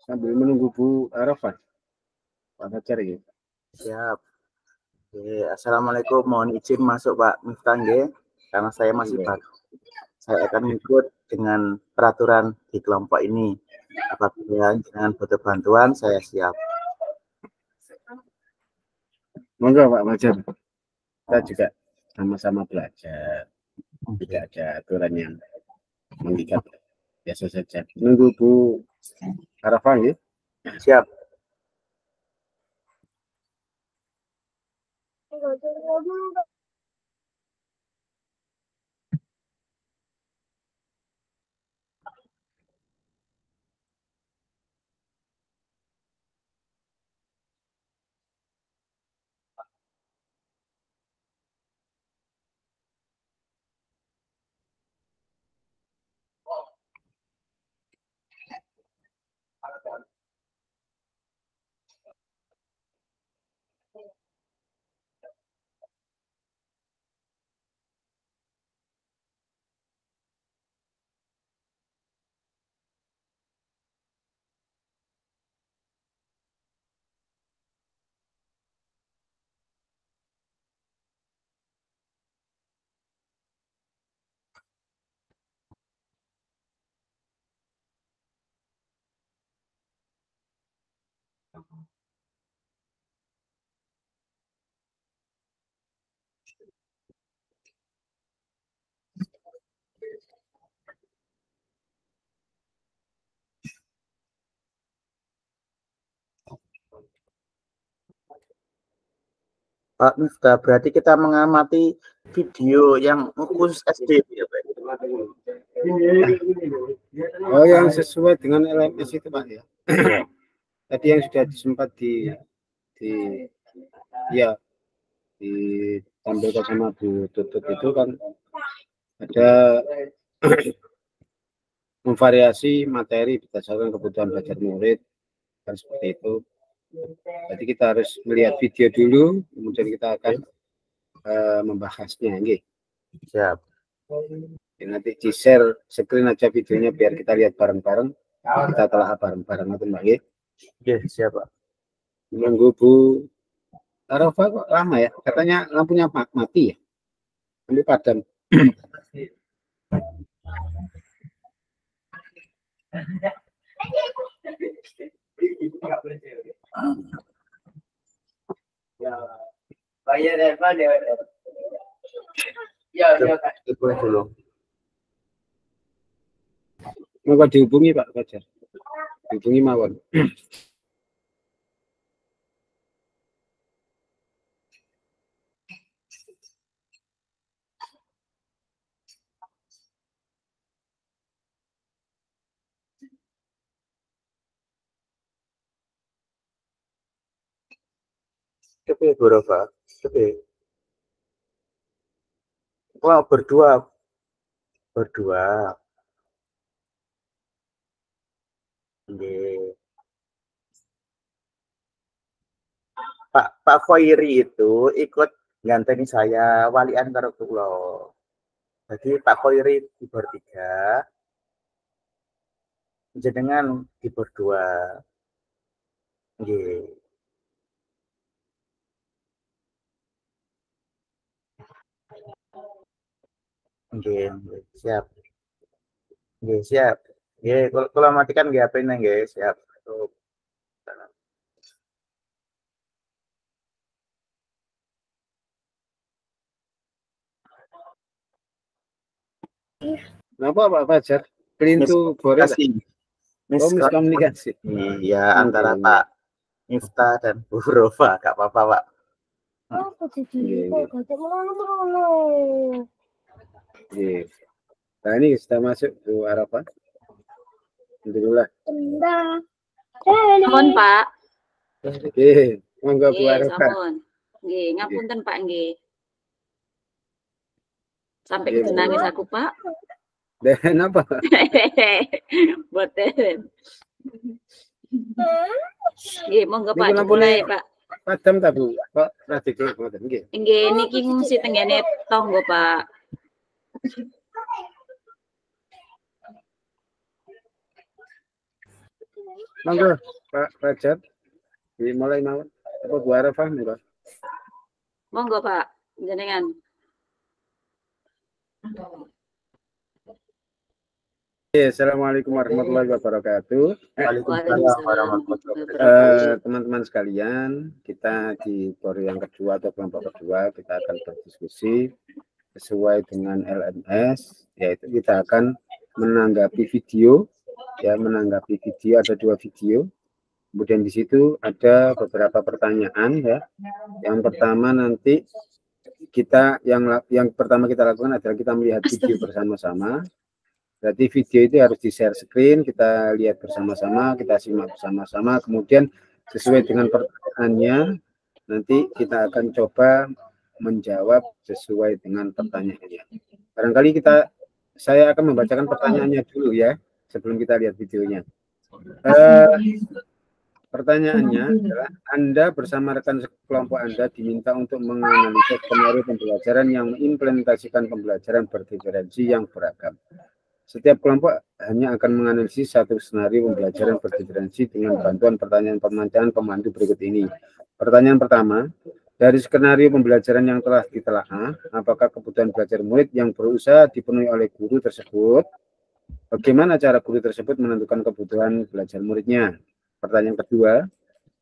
Sambil menunggu Bu Arafat, Pak Fajar ya. Siap. Oke, assalamualaikum. Mohon izin masuk Pak Miftah nggih, karena saya masih baru. Saya akan ikut dengan peraturan di kelompok ini. Apabila dengan butuh bantuan, saya siap. Monggo Pak Fajar. Kita juga sama-sama belajar. Tidak ada aturan yang mengikat, biasa saja. Menunggu Bu Arafat ya. Siap. Pak Miftah, berarti kita mengamati video yang khusus SD ya Pak? Oh, yang sesuai dengan LMS itu Pak ya. Tadi yang sudah sempat ya ditampilkan sama Bu Tutut itu kan ada memvariasi materi berdasarkan kebutuhan belajar murid kan seperti itu. Jadi kita harus melihat video dulu, kemudian kita akan membahasnya, nggih. Siap. Nanti di share screen aja videonya biar kita lihat bareng-bareng. Kita telah bareng-bareng atau Mbak nggih. Oke, siap Pak. Menunggu Bu Arafah kok lama ya? Katanya lampunya mati ya? Lampu padam. Boleh dulu. Mau dihubungi Pak Fajar? Dihubungi mawon. Oke, Bu Rofa. Oke. Wah, berdua. Nggih. Pak Khoiri itu ikut nganteni saya walian karo kula. Jadi Pak Khoiri di bertiga, jenengan di berdua. Nggih. Nggih, siap. Nggih, siap. Nggih, kula matikan nggih HP-ne nggih, siap. Tutup. Kenapa Pak Fajar? Pintu boleh miskomunikasi. Iya, antara Pak Miftah dan Bu Rofa, gak apa-apa Pak. Nah ini sudah masuk Bu Arafah. Alhamdulillah. Mohon Pak. Oke, monggo Bu Arafah. Nggih, ngapunten Pak nggih. Sampai nangis aku Pak. Dan apa? Boten. Nggih, monggo Pak dimulai Pak. Padam ta Bu? Kok radikal ngoten nggih. Nggih, niki ngungsi tenggene tonggo Pak. Monggo Pak Rajab. Dimulai mawon. Apa Bu Arafah monggo. Monggo Pak, jenengan. Assalamualaikum warahmatullahi wabarakatuh. Waalaikumsalam warahmatullahi wabarakatuh. Teman-teman sekalian, kita di pori yang kedua atau kelompok kedua kita akan berdiskusi sesuai dengan LMS, yaitu kita akan menanggapi video, ya menanggapi video ada 2 video. Kemudian di situ ada beberapa pertanyaan, ya. Yang pertama nanti kita yang pertama kita lakukan adalah kita melihat video bersama-sama. Berarti video itu harus di-share screen, kita lihat bersama-sama, kita simak bersama-sama, kemudian sesuai dengan pertanyaannya, nanti kita akan coba menjawab sesuai dengan pertanyaannya. Barangkali saya akan membacakan pertanyaannya dulu ya, sebelum kita lihat videonya. Pertanyaannya adalah, Anda bersama rekan kelompok Anda diminta untuk menganalisa skenario pembelajaran yang mengimplementasikan pembelajaran berdiferensi yang beragam. Setiap kelompok hanya akan menganalisis satu skenario pembelajaran berdiferensi dengan bantuan pertanyaan pemancangan pemandu berikut ini. Pertanyaan pertama, dari skenario pembelajaran yang telah ditelaah, apakah kebutuhan belajar murid yang berusaha dipenuhi oleh guru tersebut? Bagaimana cara guru tersebut menentukan kebutuhan belajar muridnya? Pertanyaan kedua,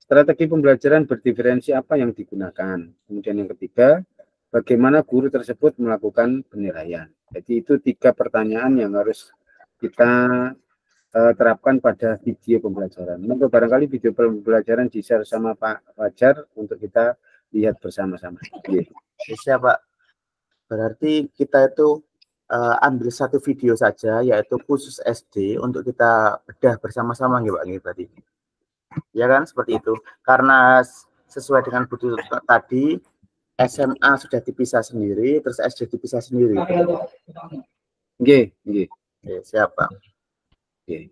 strategi pembelajaran berdiferensi apa yang digunakan? Kemudian yang ketiga, bagaimana guru tersebut melakukan penilaian? Jadi itu 3 pertanyaan yang harus kita terapkan pada video pembelajaran. Mungkin barangkali video pembelajaran di-share sama Pak Fajar untuk kita lihat bersama-sama. Siap Pak. Berarti kita itu ambil satu video saja, yaitu khusus SD untuk kita bedah bersama-sama nggih Pak, berarti. Ya kan seperti itu. Karena sesuai dengan butuh tadi, SMA sudah dipisah sendiri, terus SD dipisah sendiri. Oke, siap Pak. Oke.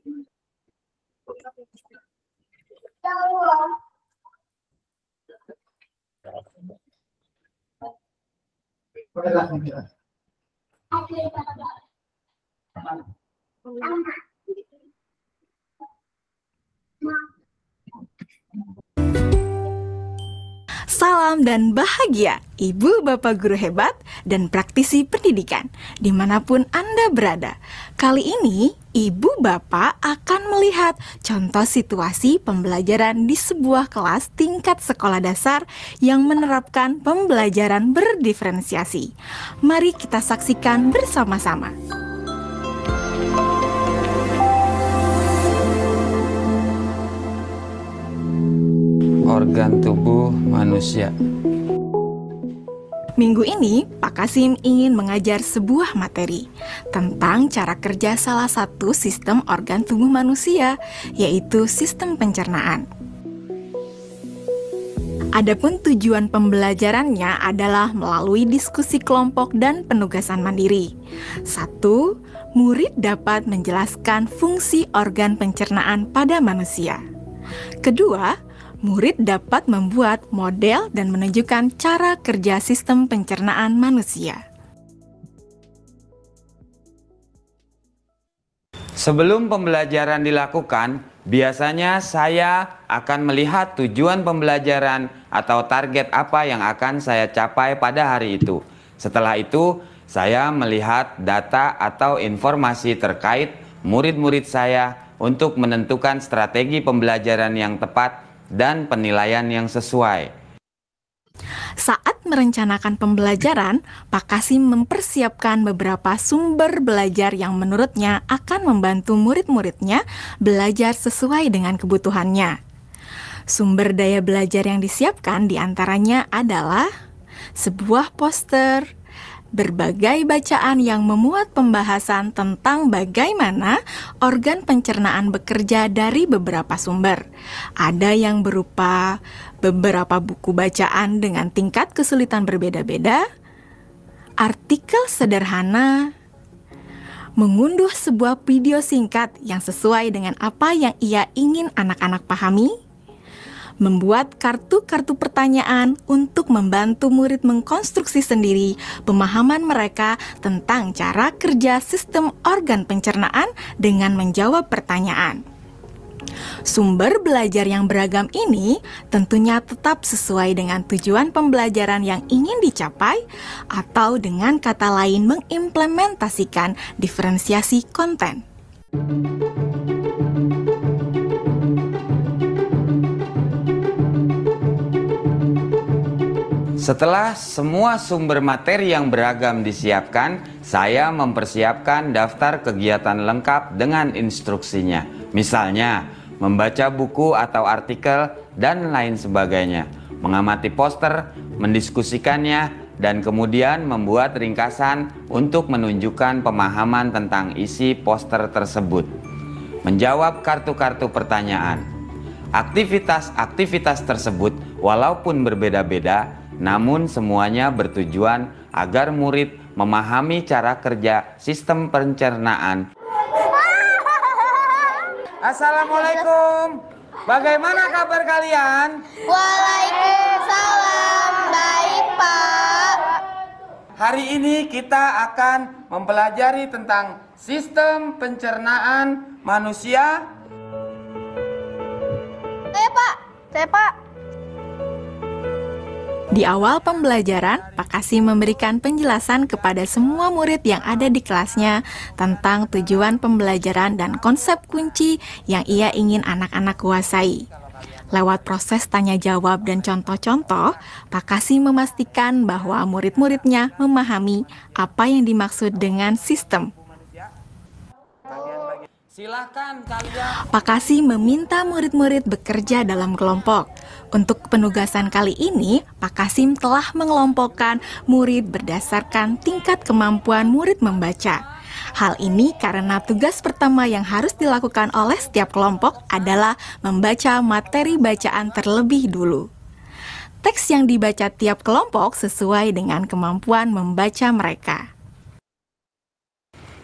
Salam dan bahagia, Ibu Bapak Guru hebat dan praktisi pendidikan, dimanapun Anda berada. Kali ini, Ibu Bapak akan melihat contoh situasi pembelajaran di sebuah kelas tingkat sekolah dasar yang menerapkan pembelajaran berdiferensiasi. Mari kita saksikan bersama-sama. Organ tubuh manusia. Minggu ini, Pak Kasim ingin mengajar sebuah materi tentang cara kerja salah satu sistem organ tubuh manusia, yaitu sistem pencernaan. Adapun tujuan pembelajarannya adalah melalui diskusi kelompok dan penugasan mandiri. 1. Murid dapat menjelaskan fungsi organ pencernaan pada manusia. Kedua, murid dapat membuat model dan menunjukkan cara kerja sistem pencernaan manusia. Sebelum pembelajaran dilakukan, biasanya saya akan melihat tujuan pembelajaran atau target apa yang akan saya capai pada hari itu. Setelah itu, saya melihat data atau informasi terkait murid-murid saya untuk menentukan strategi pembelajaran yang tepat dan penilaian yang sesuai. Saat merencanakan pembelajaran, Pak Kasim mempersiapkan beberapa sumber belajar yang menurutnya akan membantu murid-muridnya belajar sesuai dengan kebutuhannya. Sumber daya belajar yang disiapkan diantaranya adalah sebuah poster, berbagai bacaan yang memuat pembahasan tentang bagaimana organ pencernaan bekerja dari beberapa sumber. Ada yang berupa beberapa buku bacaan dengan tingkat kesulitan berbeda-beda, artikel sederhana, mengunduh sebuah video singkat yang sesuai dengan apa yang ia ingin anak-anak pahami, membuat kartu-kartu pertanyaan untuk membantu murid mengkonstruksi sendiri pemahaman mereka tentang cara kerja sistem organ pencernaan dengan menjawab pertanyaan. Sumber belajar yang beragam ini tentunya tetap sesuai dengan tujuan pembelajaran yang ingin dicapai atau dengan kata lain mengimplementasikan diferensiasi konten. Setelah semua sumber materi yang beragam disiapkan, saya mempersiapkan daftar kegiatan lengkap dengan instruksinya. Misalnya, membaca buku atau artikel, dan lain sebagainya. Mengamati poster, mendiskusikannya, dan kemudian membuat ringkasan untuk menunjukkan pemahaman tentang isi poster tersebut. Menjawab kartu-kartu pertanyaan. Aktivitas-aktivitas tersebut walaupun berbeda-beda, namun semuanya bertujuan agar murid memahami cara kerja sistem pencernaan. Assalamualaikum. Bagaimana kabar kalian? Waalaikumsalam, baik Pak. Hari ini kita akan mempelajari tentang sistem pencernaan manusia. Saya Pak. Di awal pembelajaran, Pak Kasim memberikan penjelasan kepada semua murid yang ada di kelasnya tentang tujuan pembelajaran dan konsep kunci yang ia ingin anak-anak kuasai. Lewat proses tanya jawab dan contoh-contoh, Pak Kasim memastikan bahwa murid-muridnya memahami apa yang dimaksud dengan sistem. Silakan kalian. Pak Kasim meminta murid-murid bekerja dalam kelompok. Untuk penugasan kali ini, Pak Kasim telah mengelompokkan murid berdasarkan tingkat kemampuan murid membaca. Hal ini karena tugas pertama yang harus dilakukan oleh setiap kelompok adalah membaca materi bacaan terlebih dulu. Teks yang dibaca tiap kelompok sesuai dengan kemampuan membaca mereka.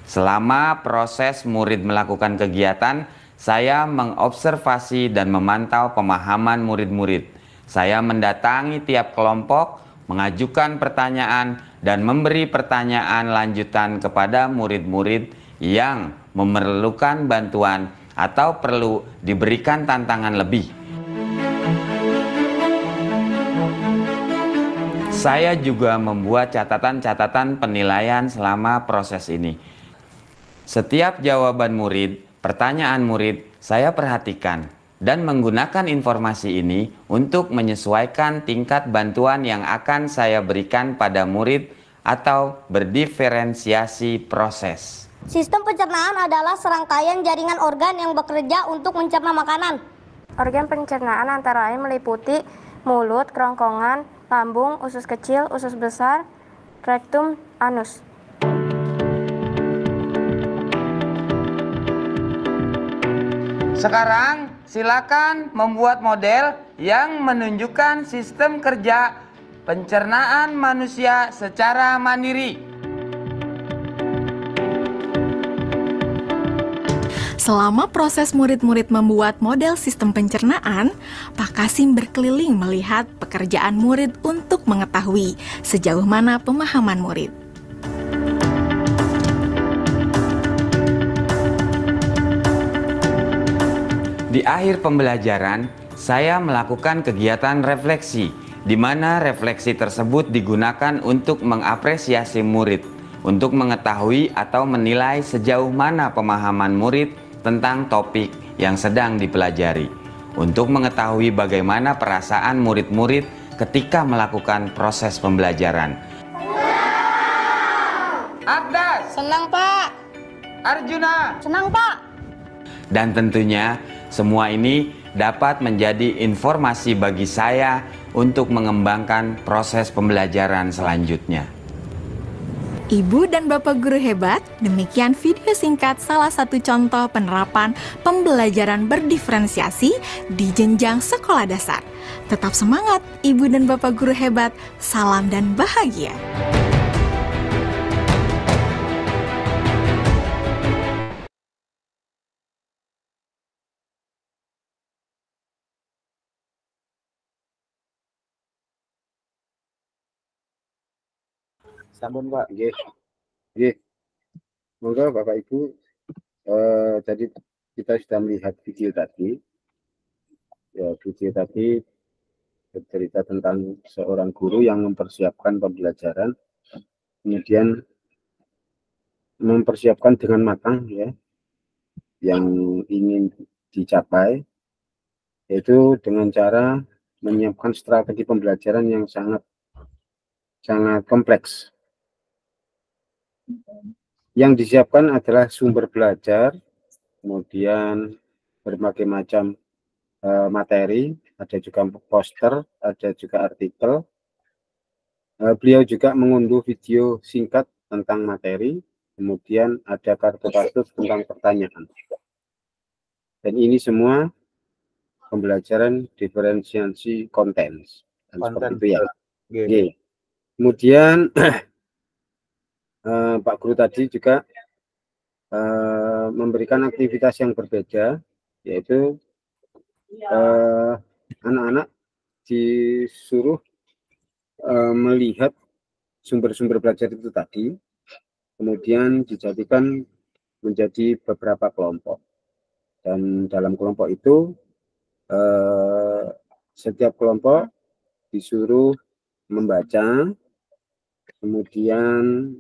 Selama proses murid melakukan kegiatan, saya mengobservasi dan memantau pemahaman murid-murid. Saya mendatangi tiap kelompok, mengajukan pertanyaan, dan memberi pertanyaan lanjutan kepada murid-murid yang memerlukan bantuan atau perlu diberikan tantangan lebih. Saya juga membuat catatan-catatan penilaian selama proses ini. Setiap jawaban murid, pertanyaan murid, saya perhatikan dan menggunakan informasi ini untuk menyesuaikan tingkat bantuan yang akan saya berikan pada murid atau berdiferensiasi proses. Sistem pencernaan adalah serangkaian jaringan organ yang bekerja untuk mencerna makanan. Organ pencernaan antara lain meliputi mulut, kerongkongan, lambung, usus kecil, usus besar, rektum, anus. Sekarang silakan membuat model yang menunjukkan sistem kerja pencernaan manusia secara mandiri. Selama proses murid-murid membuat model sistem pencernaan, Pak Kasim berkeliling melihat pekerjaan murid untuk mengetahui sejauh mana pemahaman murid. Di akhir pembelajaran, saya melakukan kegiatan refleksi, di mana refleksi tersebut digunakan untuk mengapresiasi murid, untuk mengetahui atau menilai sejauh mana pemahaman murid tentang topik yang sedang dipelajari, untuk mengetahui bagaimana perasaan murid-murid ketika melakukan proses pembelajaran. Akdas, Senang Pak. Arjuna, Senang Pak. dan tentunya semua ini dapat menjadi informasi bagi saya untuk mengembangkan proses pembelajaran selanjutnya. Ibu dan Bapak guru hebat, demikian video singkat salah satu contoh penerapan pembelajaran berdiferensiasi di jenjang sekolah dasar. Tetap semangat, Ibu dan Bapak guru hebat. Salam dan bahagia. Sampun Pak. Nggih. Nggih. Monggo Bapak Ibu, jadi kita sudah melihat video tadi. Ya, video tadi bercerita tentang seorang guru yang mempersiapkan pembelajaran, kemudian mempersiapkan dengan matang ya yang ingin dicapai, yaitu dengan cara menyiapkan strategi pembelajaran yang sangat kompleks. Yang disiapkan adalah sumber belajar, kemudian berbagai macam materi, ada juga poster, ada juga artikel. Beliau juga mengunduh video singkat tentang materi, kemudian ada kartu-kartu tentang pertanyaan. Dan ini semua pembelajaran diferensiasi konten. Seperti itu ya. Oke. Kemudian Pak Guru tadi juga memberikan aktivitas yang berbeda, yaitu anak-anak disuruh melihat sumber-sumber belajar itu tadi, kemudian dijadikan menjadi beberapa kelompok. Dan dalam kelompok itu setiap kelompok disuruh membaca, kemudian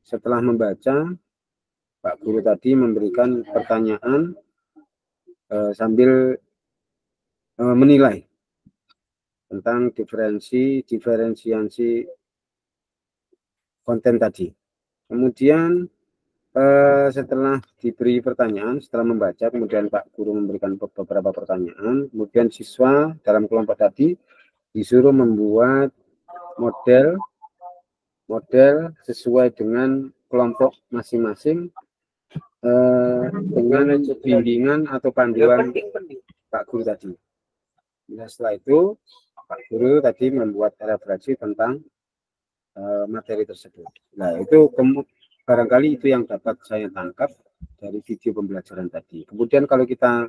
setelah membaca Pak Guru tadi memberikan pertanyaan sambil menilai tentang diferensiasi konten tadi. Kemudian setelah diberi pertanyaan, setelah membaca, kemudian Pak Guru memberikan beberapa pertanyaan, kemudian siswa dalam kelompok tadi disuruh membuat model sesuai dengan kelompok masing-masing dengan bimbingan atau panduan Pak Guru tadi. Nah, setelah itu Pak Guru tadi membuat referensi tentang materi tersebut. Nah, itu barangkali itu yang dapat saya tangkap dari video pembelajaran tadi. Kemudian kalau kita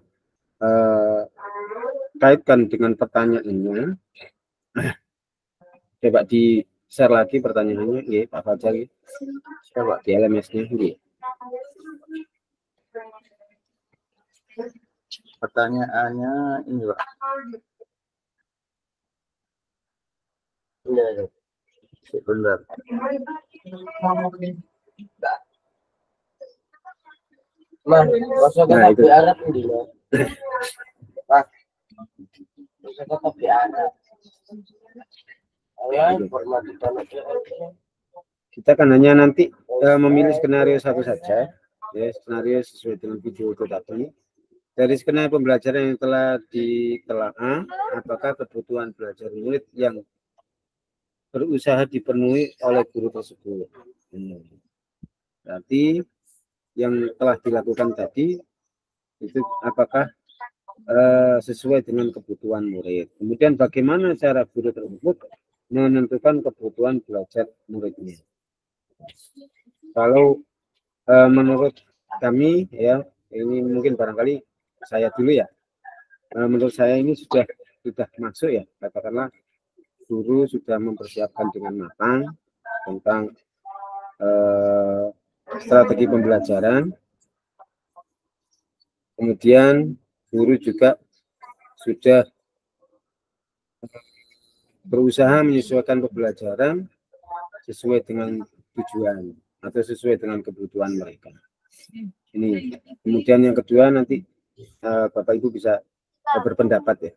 kaitkan dengan pertanyaannya, coba di share lagi pertanyaannya, ya, Pak Fajar. Coba di LMS-nya, ya. Pertanyaannya ini, Pak. Sebentar. Nah, itu. Kita kan hanya nanti memilih skenario satu saja, ya, skenario sesuai dengan video itu tadi. Dari skenario pembelajaran yang telah ditelaah, apakah kebutuhan belajar murid yang berusaha dipenuhi oleh guru tersebut. Berarti yang telah dilakukan tadi itu apakah sesuai dengan kebutuhan murid. Kemudian bagaimana cara guru tersebut menentukan kebutuhan belajar muridnya. Kalau menurut kami ya, ini mungkin barangkali saya dulu ya. Menurut saya ini sudah masuk ya, katakanlah guru sudah mempersiapkan dengan matang tentang strategi pembelajaran. Kemudian guru juga sudah berusaha menyesuaikan pembelajaran sesuai dengan tujuan atau sesuai dengan kebutuhan mereka. Ini. Kemudian yang kedua nanti Bapak Ibu bisa berpendapat ya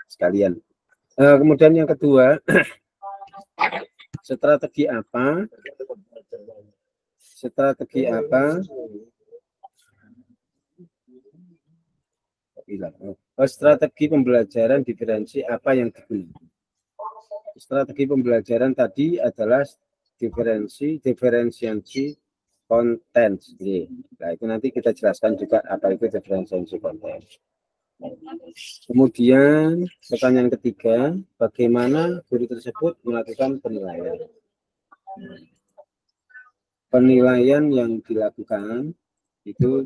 sekalian. Kemudian yang kedua, strategi apa strategi pembelajaran diferensi apa yang digunakan. Strategi pembelajaran tadi adalah diferensiasi konten. Nah, itu nanti kita jelaskan juga apa itu diferensiasi konten. Kemudian pertanyaan ketiga, bagaimana guru tersebut melakukan penilaian? Penilaian yang dilakukan itu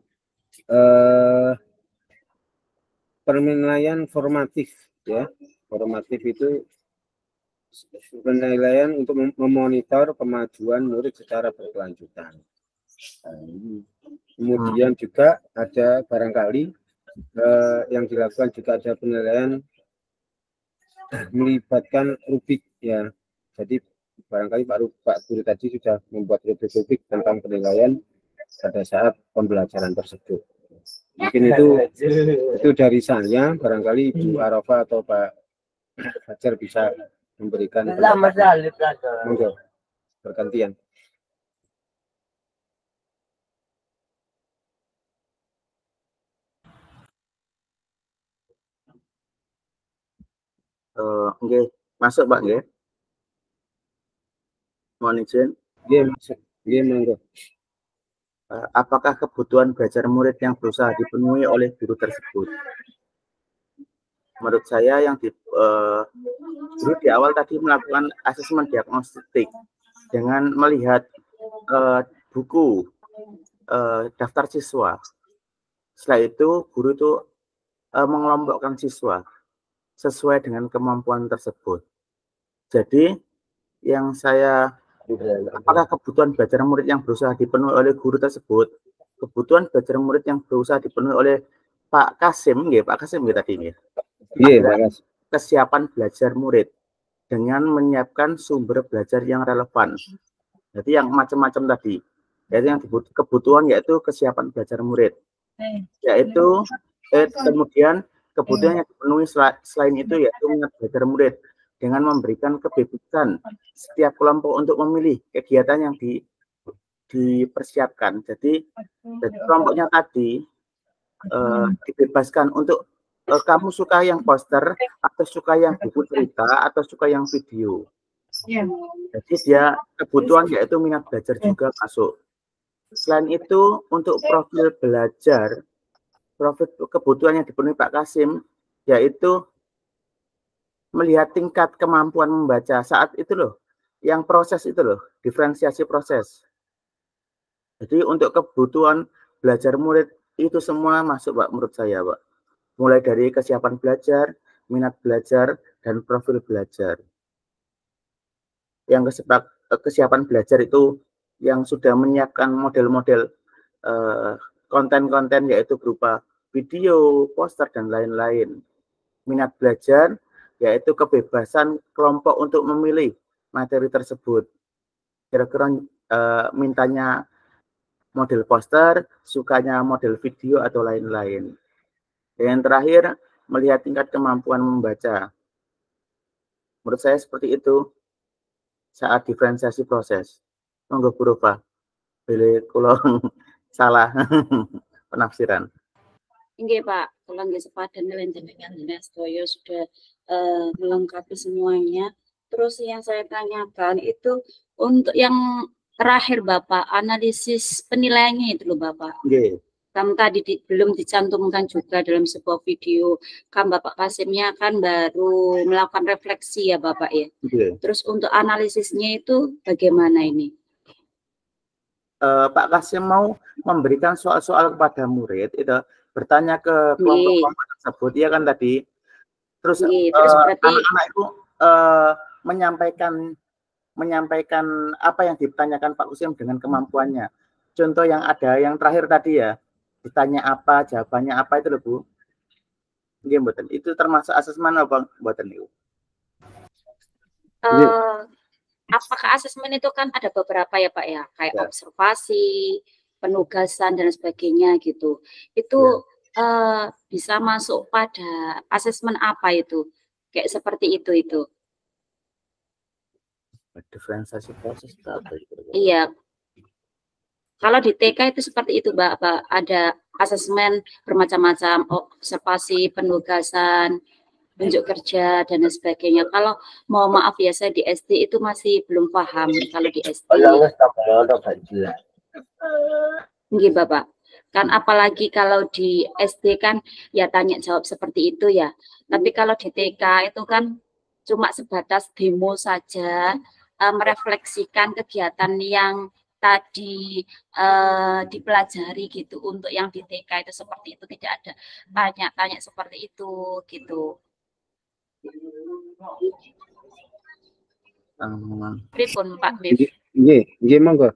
penilaian formatif ya. Formatif itu penilaian untuk memonitor kemajuan murid secara berkelanjutan. Kemudian juga ada barangkali yang dilakukan juga ada penilaian melibatkan rubik ya. Jadi barangkali Pak Guru tadi sudah membuat rubik tentang penilaian pada saat pembelajaran tersebut. Mungkin itu dari saya, barangkali Ibu Arafah atau Pak Fajar bisa memberikan monggo bergantian. Oke, masuk Pak nggih. Mohon izin. Nggih, masuk. Nggih, monggo. Apakah kebutuhan belajar murid yang berusaha dipenuhi oleh guru tersebut? Menurut saya yang guru di awal tadi melakukan asesmen diagnostik dengan melihat buku daftar siswa. Setelah itu guru itu mengelompokkan siswa sesuai dengan kemampuan tersebut. Jadi yang saya apakah kebutuhan belajar murid yang berusaha dipenuhi oleh guru tersebut? Kebutuhan belajar murid yang berusaha dipenuhi oleh Pak Kasim, nggih, Pak Kasim nggih tadi nggih. Iya, kesiapan belajar murid dengan menyiapkan sumber belajar yang relevan. Jadi yang macam-macam tadi. Jadi yang kebutuhan yaitu kesiapan belajar murid. Yaitu kemudian kebutuhan yang dipenuhi selain itu yaitu minat belajar murid dengan memberikan kebebasan setiap kelompok untuk memilih kegiatan yang dipersiapkan. Jadi kelompoknya tadi dibebaskan untuk kamu suka yang poster atau suka yang buku cerita atau suka yang video. Jadi dia kebutuhan yaitu minat belajar juga masuk. Selain itu untuk profil belajar, profil kebutuhan yang dipenuhi Pak Kasim yaitu melihat tingkat kemampuan membaca saat itu loh, yang proses itu loh, diferensiasi proses. Jadi untuk kebutuhan belajar murid itu semua masuk Pak menurut saya Pak. Mulai dari kesiapan belajar, minat belajar, dan profil belajar. Yang kesiapan belajar itu yang sudah menyiapkan model-model konten-konten yaitu berupa video, poster, dan lain-lain. Minat belajar yaitu kebebasan kelompok untuk memilih materi tersebut. Kira-kira mintanya model poster, sukanya model video, atau lain-lain. Dan yang terakhir, melihat tingkat kemampuan membaca. Menurut saya seperti itu saat diferensiasi proses. Monggo Bu Rofa, pilih kulon salah penafsiran. Nggih Pak, kalau nggih sepadan dengan Dinas Toyo sudah melengkapi semuanya. Terus yang saya tanyakan itu untuk yang terakhir Bapak, analisis penilaiannya itu loh Bapak. Nggih. Kan tadi belum dicantumkan juga dalam sebuah video. Kan Bapak Kasimnya kan baru melakukan refleksi ya Bapak ya. Nggih. Terus untuk analisisnya itu bagaimana ini? Pak Kasim mau memberikan soal-soal kepada murid itu bertanya ke kelompok-kelompok tersebut ya kan tadi. Terus anak-anak itu menyampaikan apa yang ditanyakan Pak Kasim dengan kemampuannya. Contoh yang ada yang terakhir tadi ya, ditanya apa, jawabannya apa itu loh Bu. Nggih mboten. Itu termasuk asesmen apa mboten niku? Apakah asesmen itu kan ada beberapa ya Pak ya, kayak observasi, penugasan dan sebagainya gitu. Itu bisa masuk pada asesmen apa itu? Kayak seperti itu. Diferensiasi proses apa itu? Iya. Kalau di TK itu seperti itu Mbak, ada asesmen bermacam-macam, observasi, penugasan, unjuk kerja dan sebagainya. Kalau mohon maaf ya saya di SD itu masih belum paham kalau di SD. Nggih Bapak. Kan apalagi kalau di SD kan ya tanya jawab seperti itu ya. Tapi kalau di TK itu kan cuma sebatas demo saja, merefleksikan kegiatan yang tadi dipelajari gitu. Untuk yang di TK itu seperti itu, tidak ada tanya-tanya seperti itu gitu. Pripun Pak Mif? Nggih, monggo.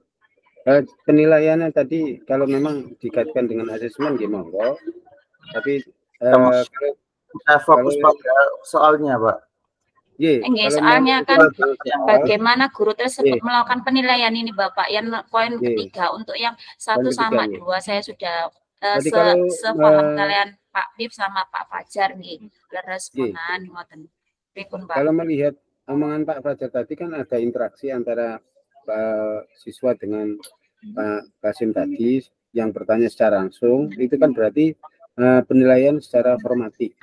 Penilaiannya tadi kalau memang dikaitkan dengan asesmen gimana? Tapi kalau kita fokus pada soalnya, Pak. Soalnya kan bagaimana guru tersebut melakukan penilaian ini Bapak. Yang poin ketiga untuk yang 1 sama 2 saya sudah sepaham kalian Pak Bib sama Pak Fajar nih. Responan ngoten. Kalau melihat omongan Pak Fajar tadi kan ada interaksi antara siswa dengan Pak Kasim tadi yang bertanya secara langsung, itu kan berarti penilaian secara formatif.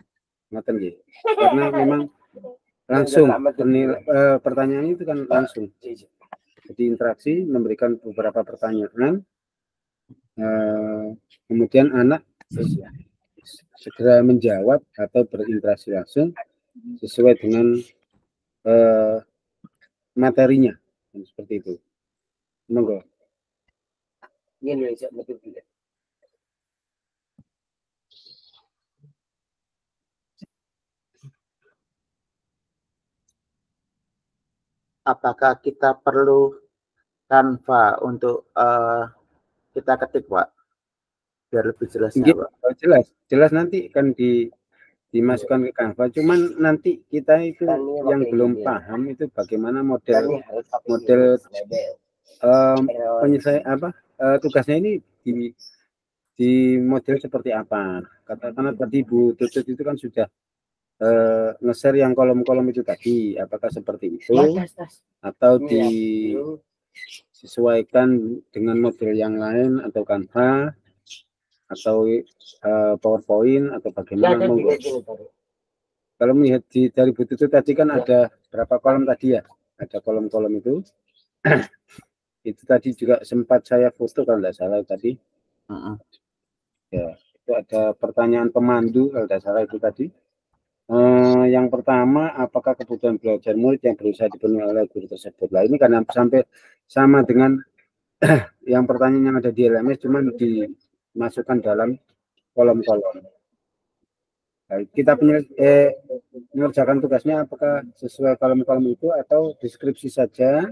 Ngoten nggih. Karena memang langsung pertanyaan itu kan langsung. Jadi interaksi memberikan beberapa pertanyaan, kemudian anak segera menjawab atau berinteraksi langsung sesuai dengan materinya, seperti itu. Monggo. Apakah kita perlu Canva untuk kita ketik, Pak? Biar lebih jelasnya, Pak. Jelas nanti kan dimasukkan ke Canva. Cuman nanti kita itu yang belum paham itu bagaimana model penyelesaian tugasnya ini di model seperti apa. Katakanlah tadi Bu Tutut itu kan sudah nge-share yang kolom-kolom itu tadi, apakah seperti itu atau disesuaikan dengan model yang lain atau Canva atau PowerPoint atau bagaimana? Kalau melihat dari Bu Tutut tadi kan ada berapa kolom tadi ya? Ada kolom-kolom itu. Itu tadi juga sempat saya foto kalau tidak salah tadi. Ya, itu ada pertanyaan pemandu kalau tidak salah itu tadi. Yang pertama, apakah kebutuhan belajar murid yang berusaha dipenuhi oleh guru tersebut? Nah, ini karena sampai sama dengan yang pertanyaan yang ada di LMS, cuman dimasukkan dalam kolom-kolom. Nah, kita mengerjakan tugasnya apakah sesuai kolom-kolom itu atau deskripsi saja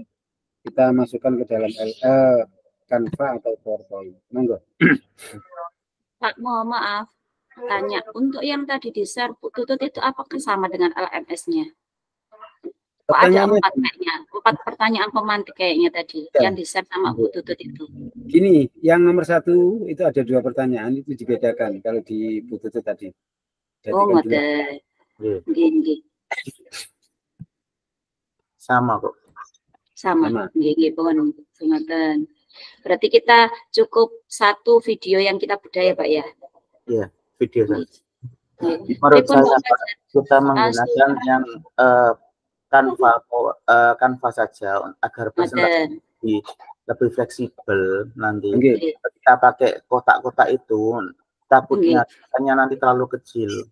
kita masukkan ke dalam Canva atau PowerPoint. Monggo. Pak, mohon maaf. Tanya, untuk yang tadi di-share Bu Tutut itu apakah sama dengan LMS-nya? Kok ada 4 kayaknya, 4 pertanyaan pemantik kayaknya tadi yang di-share sama Bu Tutut itu. Gini, yang nomor 1 itu ada 2 pertanyaan itu dibedakan kalau di Bu Tutut tadi. Jadi ngoten. Nggih. Sama kok. Sama. Nggih, pun ngoten. Berarti kita cukup 1 video yang kita budaya, Pak ya? Iya. Video saja. Menurut saya kita menggunakan yang Canva saja agar presentasi lebih fleksibel nanti. Kita pakai kotak-kotak itu takutnya hanya nanti terlalu kecil.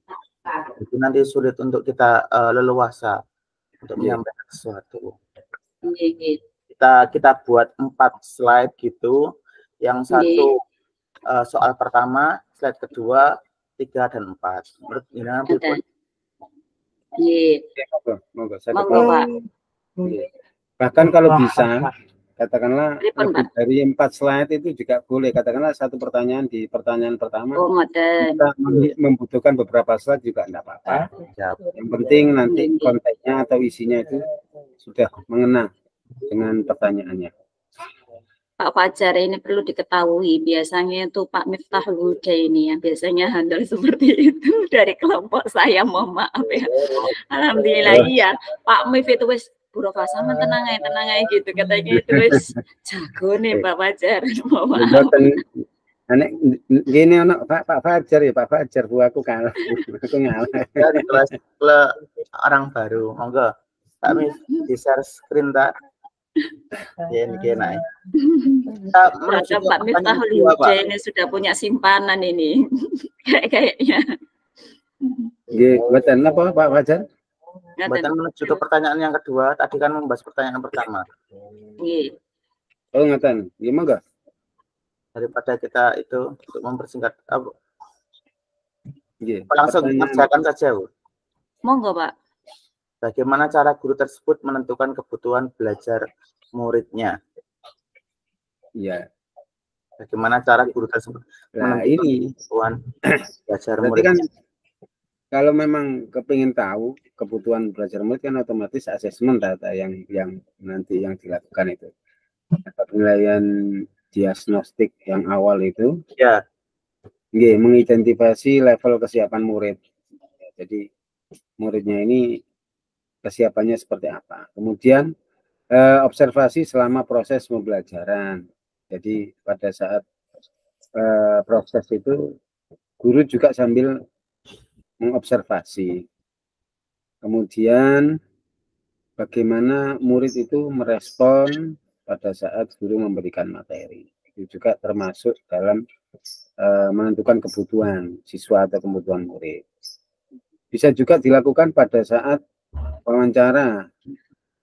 Itu nanti sulit untuk kita leluasa untuk menyampaikan sesuatu. Kita buat 4 slide gitu. Yang 1 soal pertama, slide kedua, 3 dan 4. Menurut bahkan kalau bisa, katakanlah lebih dari 4 slide itu juga boleh. Katakanlah 1 pertanyaan di pertanyaan pertama, kita membutuhkan beberapa slide juga enggak apa-apa. Yang penting nanti kontennya atau isinya itu sudah mengena dengan pertanyaannya. Pak Fajar, ini perlu diketahui, biasanya itu Pak Miftahul Huda ini yang biasanya handal seperti itu dari kelompok saya, mohon maaf ya. Alhamdulillah iya, Pak Mif itu wis Buro Fasaman tenang aja gitu, katanya itu wis jago nih Pak Fajar, mohon maaf. Anek gini anak Pak Fajar ya, Pak Fajar, Bu aku kalah. Aku ngalah. Dari kelas orang baru, monggo Pak Mif di-share screen tak? Pak Miftahul Huda ini sudah punya simpanan ini kayaknya. Betul apa Pak Fajar? Betul, menuju ke pertanyaan yang kedua. Tadi kan membahas pertanyaan pertama. Oh ngeten, gimana? Daripada kita itu untuk mempersingkat langsung kerjakan saja, Bu. Monggo Pak. Bagaimana cara guru tersebut menentukan kebutuhan belajar muridnya? Iya. Bagaimana cara guru tersebut Nah, ini kebutuhan belajar berarti murid? kan kalau memang kepingin tahu kebutuhan belajar murid kan otomatis asesmen data yang nanti yang dilakukan itu. Penilaian diagnostik yang awal itu Ya, mengidentifikasi level kesiapan murid. Jadi muridnya ini kesiapannya seperti apa. Kemudian observasi selama proses pembelajaran. Jadi pada saat proses itu guru juga sambil mengobservasi. Kemudian bagaimana murid itu merespon pada saat guru memberikan materi. Itu juga termasuk dalam menentukan kebutuhan siswa atau kebutuhan murid. Bisa juga dilakukan pada saat wawancara.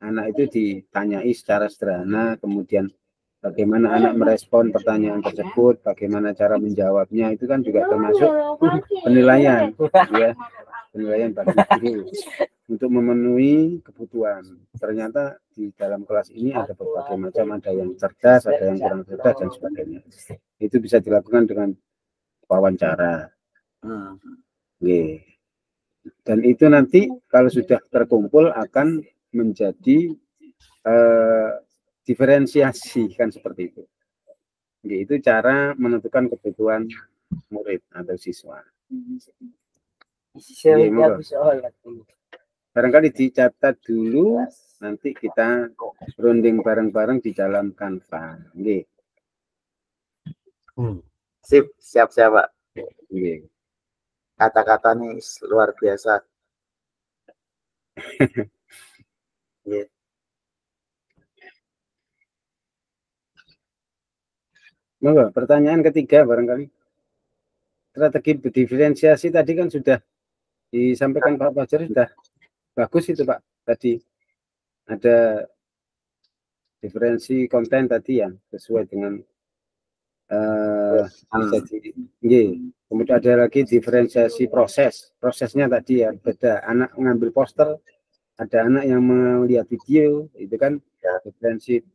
Anak itu ditanyai secara sederhana, kemudian bagaimana anak merespon pertanyaan tersebut, bagaimana cara menjawabnya, itu kan juga termasuk penilaian, ya, penilaian bagi guru untuk memenuhi kebutuhan. Ternyata di dalam kelas ini ada berbagai macam, ada yang cerdas, ada yang kurang cerdas dan sebagainya. Itu bisa dilakukan dengan wawancara. Dan itu nanti kalau sudah terkumpul akan menjadi diferensiasi, kan seperti itu. Itu cara menentukan kebutuhan murid atau siswa. Barangkali dicatat dulu, nanti kita runding bareng-bareng di dalam Canva. Sip, siap-siap Pak. Kata-kata nih luar biasa. Yeah. Monggo, pertanyaan ketiga barangkali. Strategi diferensiasi tadi kan sudah disampaikan Pak Fajar, sudah bagus itu Pak. Tadi ada diferensi konten tadi yang sesuai dengan kemudian ada lagi diferensiasi prosesnya tadi ya beda. Anak mengambil poster, ada anak yang melihat video, itu kan diferensi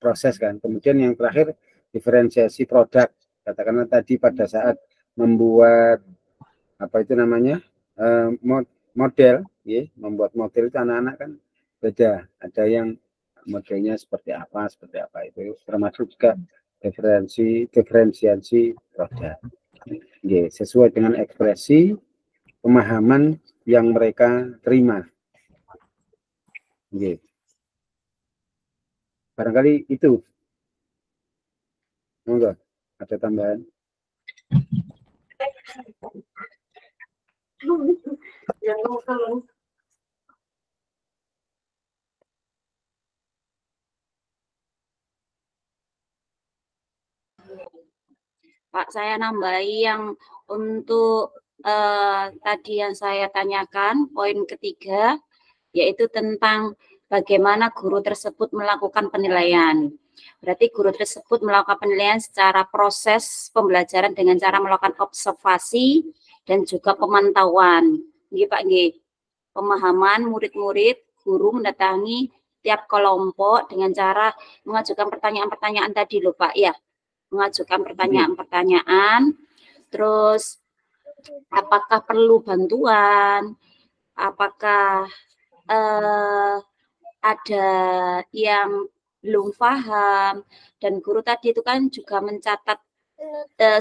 proses kan. Kemudian yang terakhir diferensiasi produk, katakanlah tadi pada saat membuat apa itu namanya model, ya, membuat model itu anak-anak kan beda, ada yang modelnya seperti apa itu termasuk juga diferensiasi produk, ya, sesuai dengan ekspresi pemahaman yang mereka terima, ya. Barangkali itu. Monggo, ada tambahan? Pak, saya nambahi yang untuk tadi yang saya tanyakan, poin ketiga, yaitu tentang bagaimana guru tersebut melakukan penilaian. Berarti guru tersebut melakukan penilaian secara proses pembelajaran dengan cara melakukan observasi dan juga pemantauan. Nggih Pak, nggih. Pemahaman murid-murid, guru mendatangi tiap kelompok dengan cara mengajukan pertanyaan-pertanyaan tadi loh Pak, ya. Mengajukan pertanyaan-pertanyaan, terus apakah perlu bantuan, apakah ada yang belum paham, dan guru tadi itu kan juga mencatat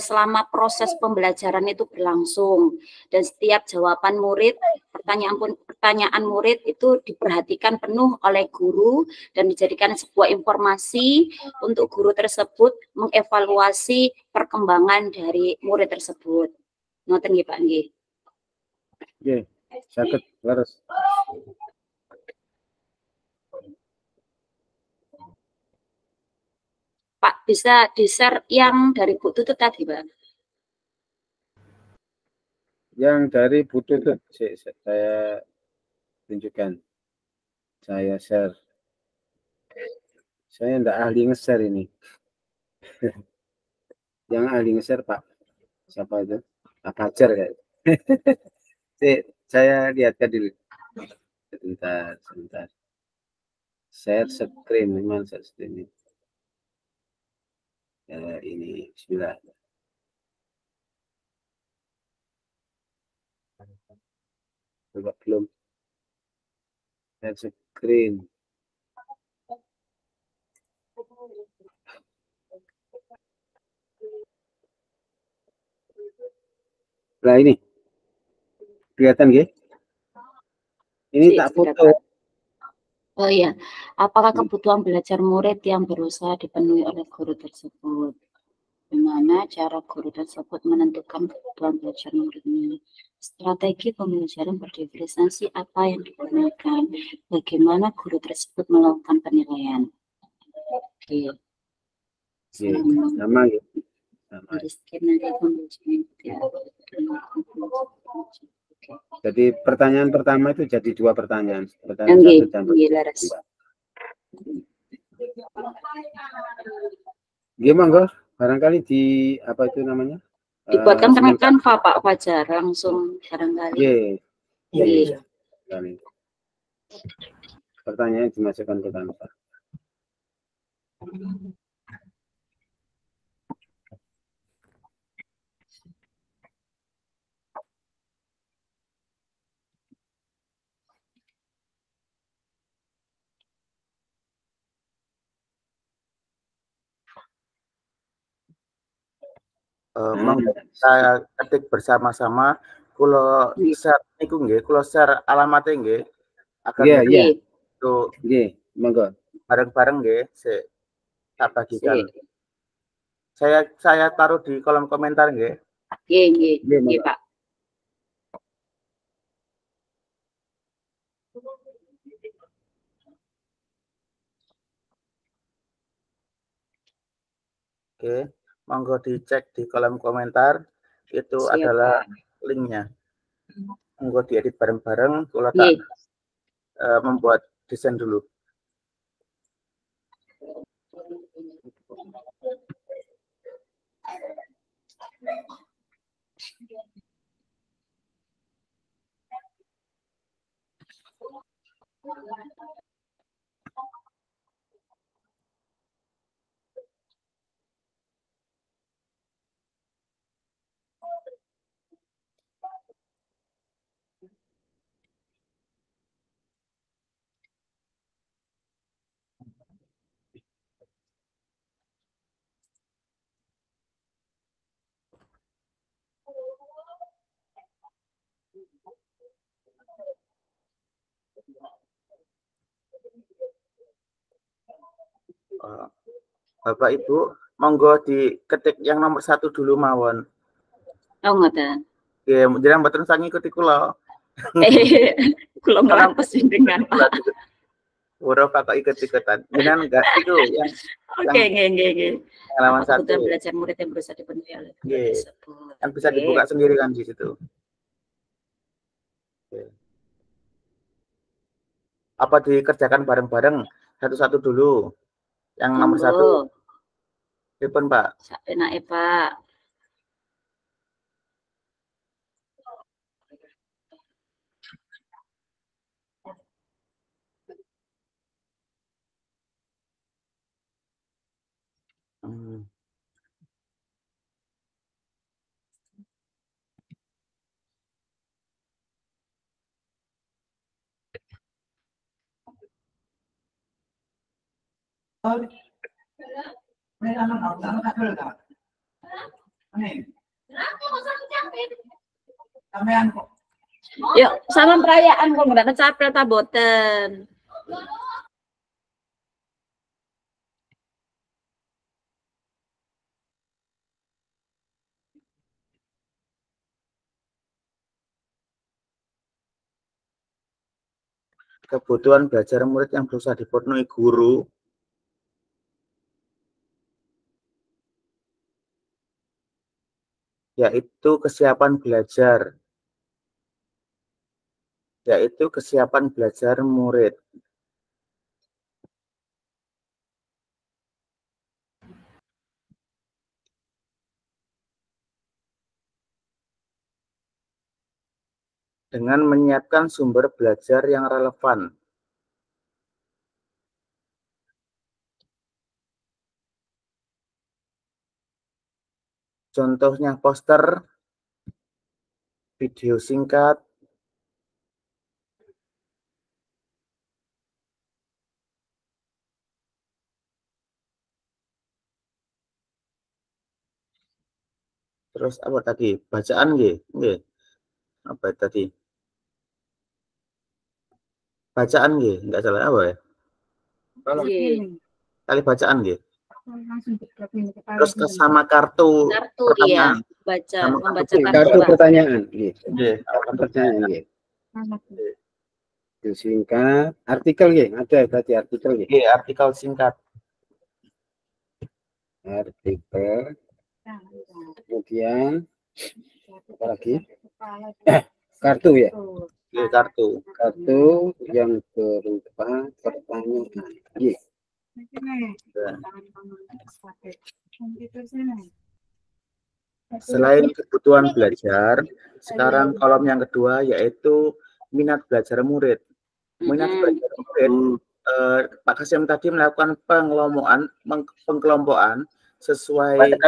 selama proses pembelajaran itu berlangsung, dan setiap jawaban murid, pertanyaan murid itu diperhatikan penuh oleh guru dan dijadikan sebuah informasi untuk guru tersebut mengevaluasi perkembangan dari murid tersebut. Ngoten nggih Pak nggih. Nggih, saged leres. Pak, bisa di-share yang dari Bu Tutut tadi, Pak? Yang dari Bu Tutut, saya tunjukkan. Saya share. Saya enggak ahli nge-share ini. Yang ahli nge-share Pak. Siapa itu? Pak Fajar kayak. Saya lihatkan dulu. Sebentar. Share screen, gimana share screen ini? ini bismillah. Coba belum share screen. Nah ini kelihatan ya? Ini tak foto. Oh iya, apakah kebutuhan belajar murid yang berusaha dipenuhi oleh guru tersebut? Bagaimana cara guru tersebut menentukan kebutuhan belajar muridnya? Strategi pembelajaran berdifferensiasi apa yang digunakan? Bagaimana guru tersebut melakukan penilaian? Oke. Sama ya. Sama. Jadi pertanyaan pertama itu jadi dua pertanyaan. Pertanyaan satu dan pertanyaan dua. Gimana, barangkali di apa itu namanya? Dibuatkan karena Canva Pak Fajar langsung barangkali. Iya. Pertanyaannya dimasukkan ke Canva. Saya ketik bersama-sama kalau share niku nggih, kalau share alamatnya nggih agar itu nggih, monggo. Bareng-bareng nggih, tak bagikan. Saya taruh di kolom komentar nggih. Nggih, Pak. Oke, monggo dicek di kolom komentar, itu adalah linknya. Monggo diedit bareng-bareng, kalau tak membuat desain dulu. Bapak Ibu, monggo diketik yang nomor 1 dulu mawon. Oh ngoten. Nggih, jenengan mboten usah ngikuti kula. Kula ngelampes dengan Pak. Ora Bapak ikut-ikutan. Jenengan enggak itu yang Oke, nggih. Halaman 1. Kebutuhan belajar murid yang berusaha dipenuhi oleh guru tersebut. Kan bisa dibuka sendiri kan di situ. Apa dikerjakan bareng-bareng satu-satu dulu? Yang nomor 1. Pripun, Pak? Sapenake, Pak. Yuk, salam perayaan kok nggak capek ta boten. Kebutuhan belajar murid yang berusaha dipenuhi guru yaitu kesiapan belajar murid. Dengan menyiapkan sumber belajar yang relevan. contohnya poster, video singkat, terus apa tadi? Bacaan nggih? Nggih. Apa tadi? Bacaan nggih, enggak salah apa ya? Nggih. Kali bacaan nggih. Terus sama kartu Kartu pertanyaan. iya, baca, Sama membaca kartu kartu, Kartu Pak. pertanyaan. Nggih. Nggih. Kartu pertanyaan nggih. Itu singkat, artikel nggih, ada berarti artikel nggih. Nggih, artikel singkat. Artikel. Kemudian apa lagi? Kartu ya. Nggih, kartu. Kartu yang berupa pertanyaan. Nggih. Selain kebutuhan belajar, sekarang kolom yang kedua yaitu minat belajar murid. Minat belajar murid, Pak Kasim tadi melakukan pengkelompokan sesuai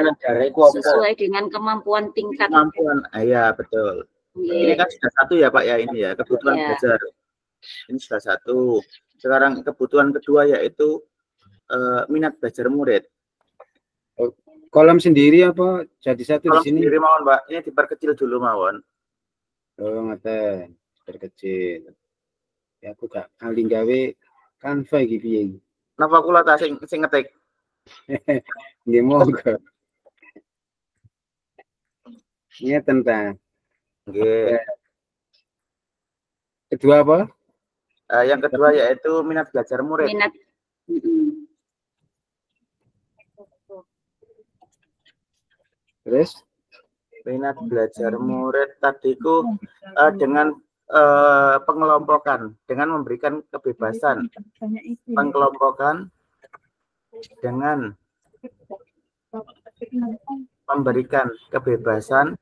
dengan kemampuan tingkat. kemampuan. Ya, betul. Ini kan sudah satu ya Pak ya, ini ya kebutuhan Ya. belajar. Ini sudah satu. Sekarang kebutuhan kedua yaitu minat belajar murid. Kolom sendiri apa jadi satu Kolom di sini? sendiri mawon Pak, ini diperkecil dulu mawon. Oh ngeten, berkecil. Ya aku gak kali gawe Canva iki piye. Napa kula ta sing ngetik? Nggih monggo. Ngeten ta. Nggih. Kedua apa? Yang kedua yaitu minat belajar murid. Minat. Terus Minat belajar murid tadiku dengan pengelompokan, dengan memberikan kebebasan. Pengelompokan dengan memberikan kebebasan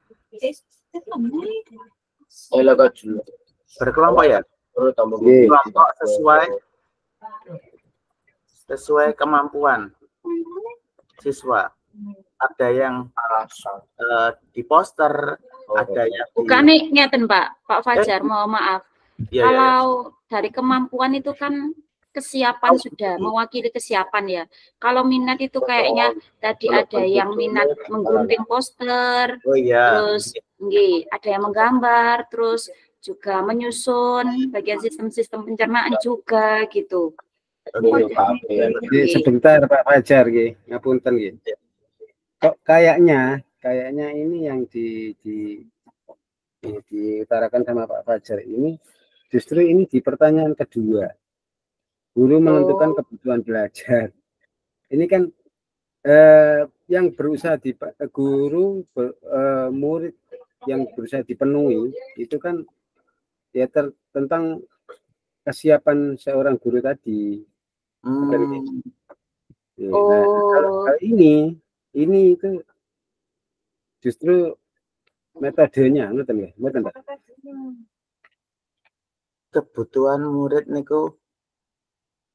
berkelompok ya. Kelompok sesuai kemampuan siswa. Ada yang di poster, ada yang bukan nih ngeten Pak Fajar, mohon maaf. Ya, kalau dari kemampuan itu kan kesiapan sudah mewakili kesiapan ya. Kalau minat itu kayaknya tadi ada yang minat menggunting poster, terus ada yang menggambar, terus juga menyusun bagian sistem-sistem pencernaan juga gitu. Sebentar Pak Fajar nggih, ngapunten nggih. Kok kayaknya ini yang diutarakan sama Pak Fajar ini justru ini di pertanyaan kedua. Guru menentukan kebutuhan belajar. Ini kan yang berusaha murid yang berusaha dipenuhi itu kan ya tentang kesiapan seorang guru tadi. Nah, kalau ini itu justru metodenya ngoten nggih, kebutuhan murid niku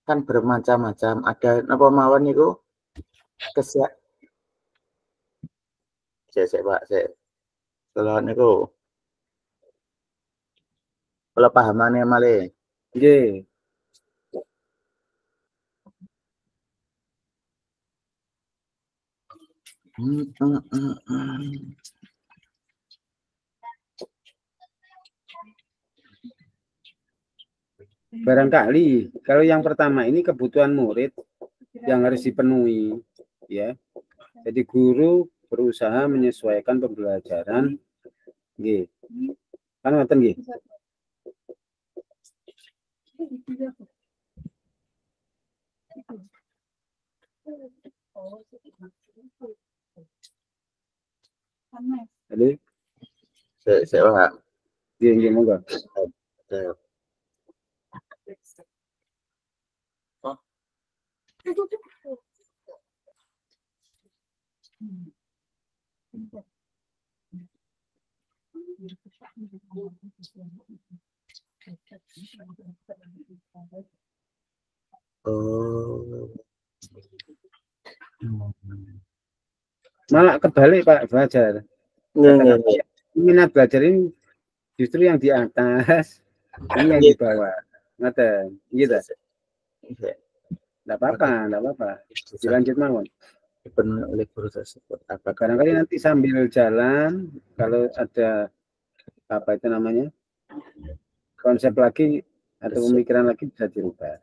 kan bermacam-macam. Ada napa mawon niku Pak, kalau niku kalau pahamane malih nggih. Barangkali kalau yang pertama ini kebutuhan murid yang harus dipenuhi ya. Jadi guru berusaha menyesuaikan pembelajaran nggih. Kan ngoten nggih. Halo. Saya Nggih monggo. Malah kebalik Pak belajar. Minat belajar ini justru yang di atas, ini yang di bawah. Ngoten, gitu. Enggak apa-apa. Dilanjut mawon. Dipenuhi oleh guru tersebut. Barangkali nanti sambil jalan kalau ada apa itu namanya? Konsep lagi atau pemikiran lagi bisa dirubah.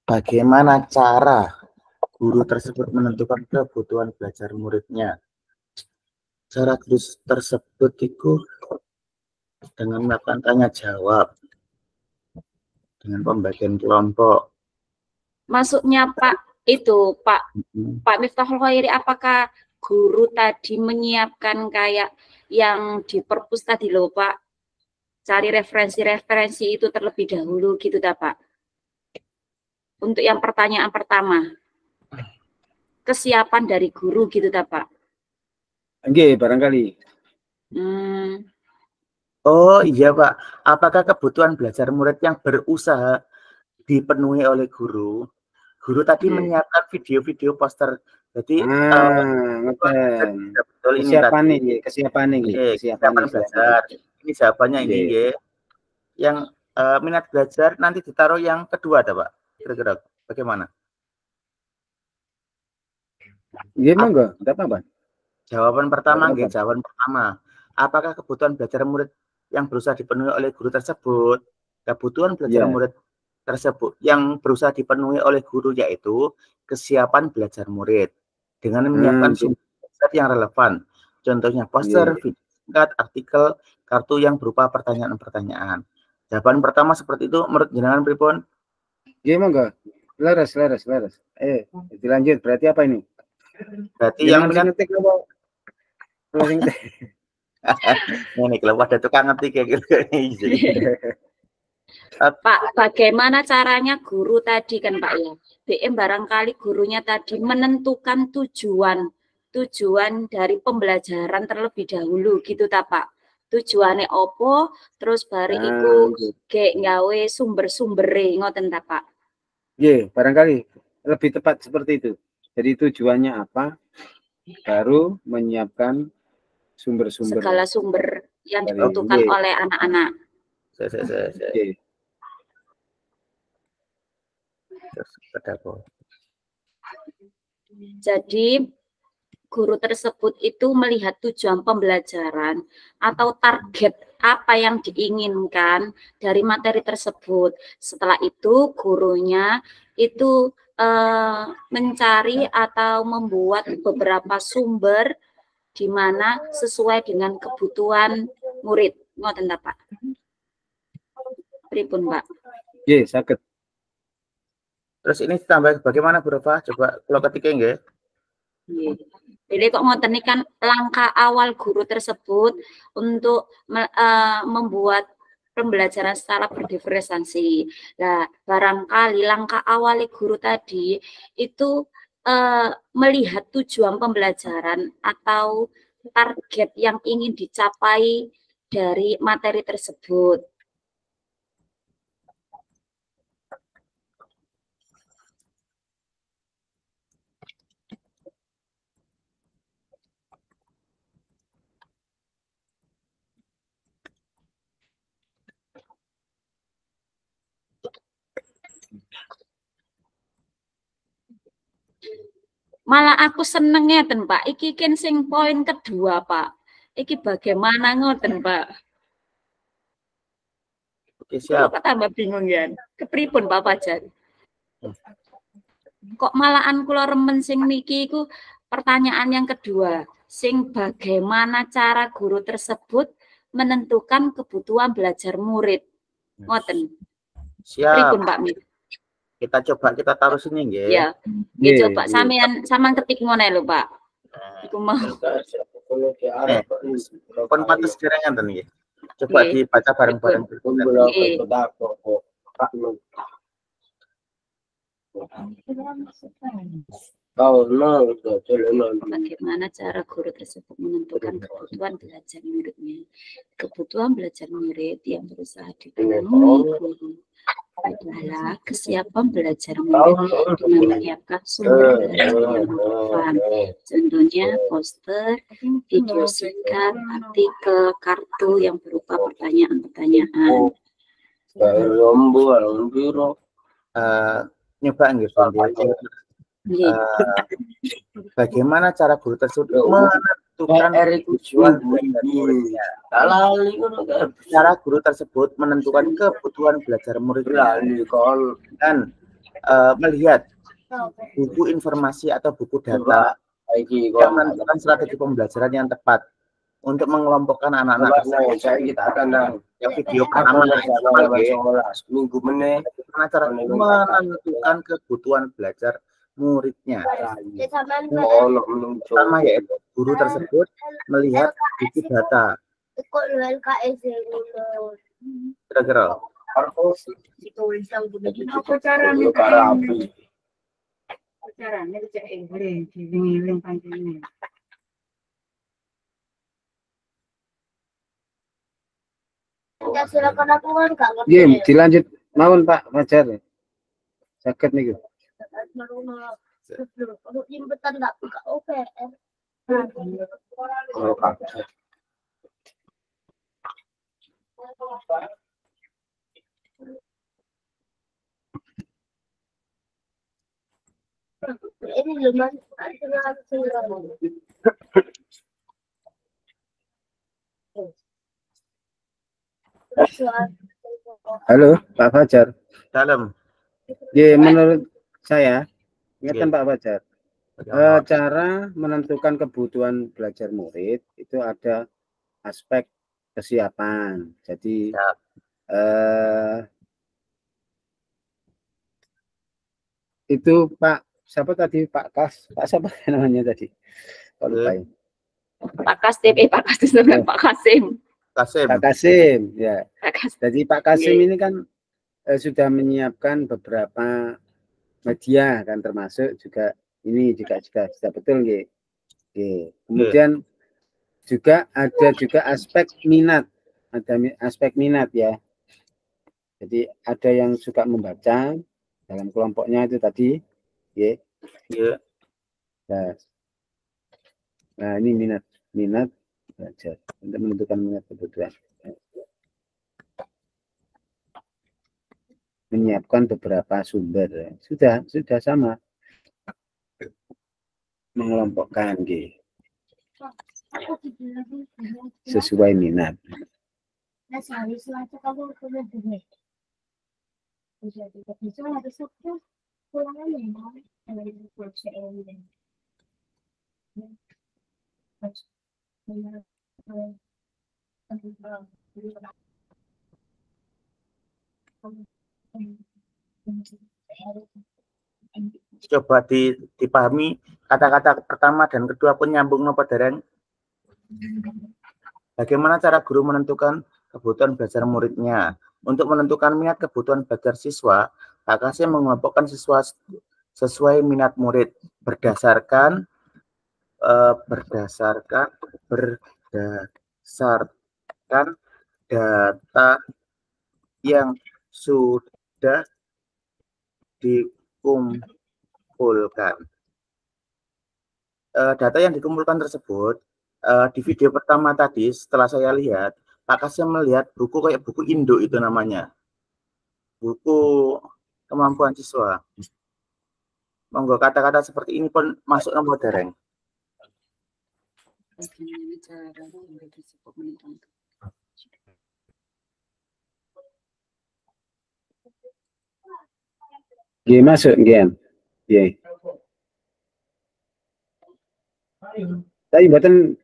Bagaimana cara guru tersebut menentukan kebutuhan belajar muridnya? Cara guru tersebut itu dengan melakukan tanya jawab, dengan pembagian kelompok. Maksudnya Pak Miftahul Khairi, apakah guru tadi menyiapkan kayak yang di perpus tadi loh Pak, cari referensi-referensi itu terlebih dahulu gitu dah Pak? Untuk yang pertanyaan pertama, kesiapan dari guru gitu dah Pak? Oke, barangkali. Oh iya Pak, apakah kebutuhan belajar murid yang berusaha dipenuhi oleh guru? Guru tadi menyiapkan video-video poster. Jadi betul ini kesiapan belajar. Ini jawabannya ini ya. Yang minat belajar nanti ditaruh yang kedua ada Pak. Kira-kira bagaimana? Iya monggo, enggak apa-apa. Jawaban pertama apakah kebutuhan belajar murid yang berusaha dipenuhi oleh guru tersebut? Kebutuhan belajar murid tersebut yang berusaha dipenuhi oleh guru yaitu kesiapan belajar murid dengan menyiapkan sumber yang relevan. Contohnya poster, video singkat, artikel, kartu yang berupa pertanyaan-pertanyaan. Jawaban pertama seperti itu menurut jenengan pripun? Iya monggo. Leres. Dilanjut. Berarti apa ini? Berarti yang ngetik ini kalau ada tukang ngetik kayak gitu. Pak, bagaimana caranya guru tadi kan Pak ya? BM barangkali gurunya tadi menentukan tujuan dari pembelajaran terlebih dahulu gitu ta Pak. Tujuannya opo, terus bari iku gek gawe sumber-sumbere ngoten ta Pak. Iya, barangkali lebih tepat seperti itu. Jadi tujuannya apa? Baru menyiapkan sumber-sumber. Segala sumber yang dibutuhkan oleh anak-anak. Jadi guru tersebut itu melihat tujuan pembelajaran atau target apa yang diinginkan dari materi tersebut. Setelah itu gurunya itu mencari atau membuat beberapa sumber di mana sesuai dengan kebutuhan murid. Ngoten ta Pak? Pripun Pak? Nggih, saged. Terus ini tambah bagaimana Bu Rofa? Coba kalau ketika nggih. Jadi kok ngoten kan langkah awal guru tersebut untuk membuat pembelajaran secara berdiferensiasi. Nah, barangkali langkah awal guru tadi itu melihat tujuan pembelajaran atau target yang ingin dicapai dari materi tersebut. Malah aku senengnya ten Pak, iki kan sing poin kedua Pak. Iki bagaimana ngoten Pak? Oke, siap. Kok tambah bingung ya? Kepripun Pak Fajar? Kok malahan kula remen sing niki iku pertanyaan yang kedua. Sing bagaimana cara guru tersebut menentukan kebutuhan belajar murid. Ngoten. Siap. Pripun Pak Mit? Kita coba kita taruh sini nggih. Ya. Nggih coba sampean ketik ngene lho Pak. Iku mau. Pun patus kiranya enten nggih. Coba dibaca bareng-bareng. Bagaimana cara guru tersebut menentukan kebutuhan belajar muridnya? Kebutuhan belajar murid yang berusaha dipenuhi guru adalah kesiapan belajar murid dengan menyiapkan sumber belajar yang relevan. Contohnya poster, video singkat, artikel, kartu yang berupa pertanyaan-pertanyaan. Nyoba nggih, bagaimana cara guru tersebut menentukan tujuan belajar muridnya? Cara guru tersebut menentukan kebutuhan belajar muridnya dan melihat buku informasi atau buku data yang menentukan strategi pembelajaran yang tepat untuk mengelompokkan anak-anak yang video pertama minggu bagaimana cara menentukan kebutuhan belajar muridnya. Pertama yaitu guru tersebut melihat buku data. Kira-kira Ya silakan aku kan gak ngerti. Iya, dilanjut mawon Pak Fajar. Sakit nih. Untuk jemputan nggak buka OPR. Ini lumayan. Halo Pak Fajar. dalam Ya, menurut saya, ingatkan Pak Fajar, cara menentukan kebutuhan belajar murid itu ada aspek kesiapan. Jadi itu Pak siapa tadi Pak Kas, Pak siapa namanya tadi? Kok lupa ya? Pak Kasim, Pak Kasim, Pak Kasim. Pak Kasim, ya. Pak Kasim. Jadi Pak Kasim ini kan sudah menyiapkan beberapa media kan, termasuk juga ini juga sudah betul nggih. Kemudian juga ada juga aspek minat, ada aspek minat ya. Jadi ada yang suka membaca dalam kelompoknya itu tadi, Nah ini minat belajar untuk menentukan minat kebutuhan. Menyiapkan beberapa sumber, sudah sama mengelompokkan sesuai minat. Coba dipahami kata-kata pertama dan kedua pun nyambung nopo dereng. Bagaimana cara guru menentukan kebutuhan belajar muridnya? Untuk menentukan minat kebutuhan belajar siswa, Pak Kasim mengelompokkan siswa sesuai minat murid berdasarkan data yang sudah dikumpulkan. Data yang dikumpulkan tersebut di video pertama tadi setelah saya lihat, Pak Kasim melihat buku kayak buku Indo itu namanya, buku kemampuan siswa. Monggo kata-kata seperti ini pun masuk nomor dereng. Masuk gen. Tapi mboten